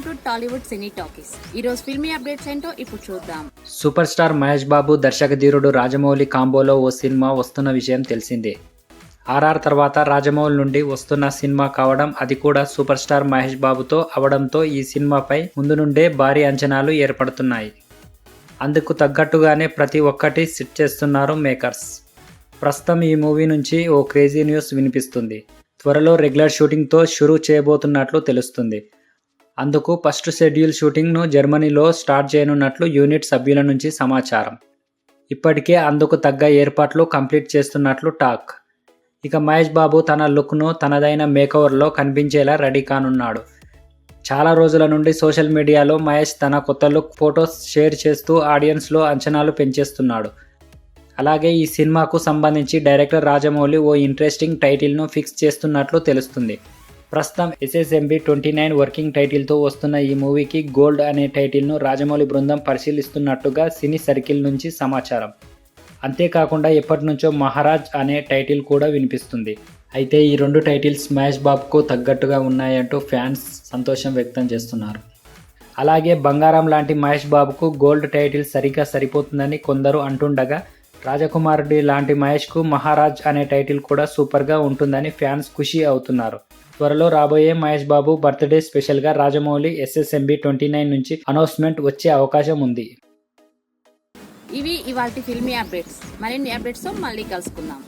To Tollywood cine talkies. ఈ రోజు filmy updates ఏంటో ఇప్పుడు చూద్దాం. సూపర్ స్టార్ మహేష్ బాబు దర్శకధీరుడు రాజమౌళి కాంబోలో ఓ సినిమా వస్తున్న విషయం తెలిసిందే. ఆర్ఆర్ తర్వాత రాజమౌళి నుండి వస్తున్న సినిమా కావడం, అది కూడా సూపర్ స్టార్ మహేష్ బాబుతో అవడంతో ఈ సినిమాపై ముందు నుండే భారీ అంచనాలు ఏర్పడుతున్నాయి. అందుకు తగ్గట్టుగానే ప్రతి ఒక్కటి సెట్ చేస్తున్నారు మేకర్స్. ప్రస్తుతం ఈ మూవీ నుంచి ఓ క్రేజీ న్యూస్ వినిపిస్తుంది. త్వరలో రెగ్యులర్ షూటింగ్తో షురూ చేయబోతున్నట్లు తెలుస్తుంది. అందుకు ఫస్ట్ షెడ్యూల్ షూటింగ్ను జర్మనీలో స్టార్ట్ చేయనున్నట్లు యూనిట్ సభ్యుల నుంచి సమాచారం. ఇప్పటికే అందుకు తగ్గ ఏర్పాట్లు కంప్లీట్ చేస్తున్నట్లు టాక్. ఇక మహేష్ బాబు తన లుక్ను తనదైన మేకవర్లో కనిపించేలా రెడీ కానున్నాడు. చాలా రోజుల నుండి సోషల్ మీడియాలో మహేష్ తన కొత్త లుక్ ఫొటోస్ షేర్ చేస్తూ ఆడియన్స్లో అంచనాలు పెంచేస్తున్నాడు. అలాగే ఈ సినిమాకు సంబంధించి డైరెక్టర్ రాజమౌళి ఓ ఇంట్రెస్టింగ్ టైటిల్ను ఫిక్స్ చేస్తున్నట్లు తెలుస్తుంది. ప్రస్తుతం SSMB 29 వర్కింగ్ టైటిల్తో వస్తున్న ఈ మూవీకి గోల్డ్ అనే టైటిల్ను రాజమౌళి బృందం పరిశీలిస్తున్నట్టుగా సినీ సర్కిల్ నుంచి సమాచారం. అంతేకాకుండా ఎప్పటి నుంచో మహారాజ్ అనే టైటిల్ కూడా వినిపిస్తుంది. అయితే ఈ రెండు టైటిల్స్ మహేష్ బాబుకు తగ్గట్టుగా ఉన్నాయంటూ ఫ్యాన్స్ సంతోషం వ్యక్తం చేస్తున్నారు. అలాగే బంగారం లాంటి మహేష్ బాబుకు గోల్డ్ టైటిల్ సరిగ్గా సరిపోతుందని కొందరు అంటుండగా, రాజకుమారుడి లాంటి మహేష్కు మహారాజ్ అనే టైటిల్ కూడా సూపర్గా ఉంటుందని ఫ్యాన్స్ ఖుషి అవుతున్నారు. త్వరలో రాబోయే మహేష్ బాబు బర్త్డే స్పెషల్గా రాజమౌళి SSMB 29 నుంచి అనౌన్స్మెంట్ వచ్చే అవకాశం ఉంది. ఇవి ఇవాల్టి ఫిల్మీ అప్డేట్స్. మరిన్ని అప్డేట్స్తో మళ్ళీ కలుసుకుందాం.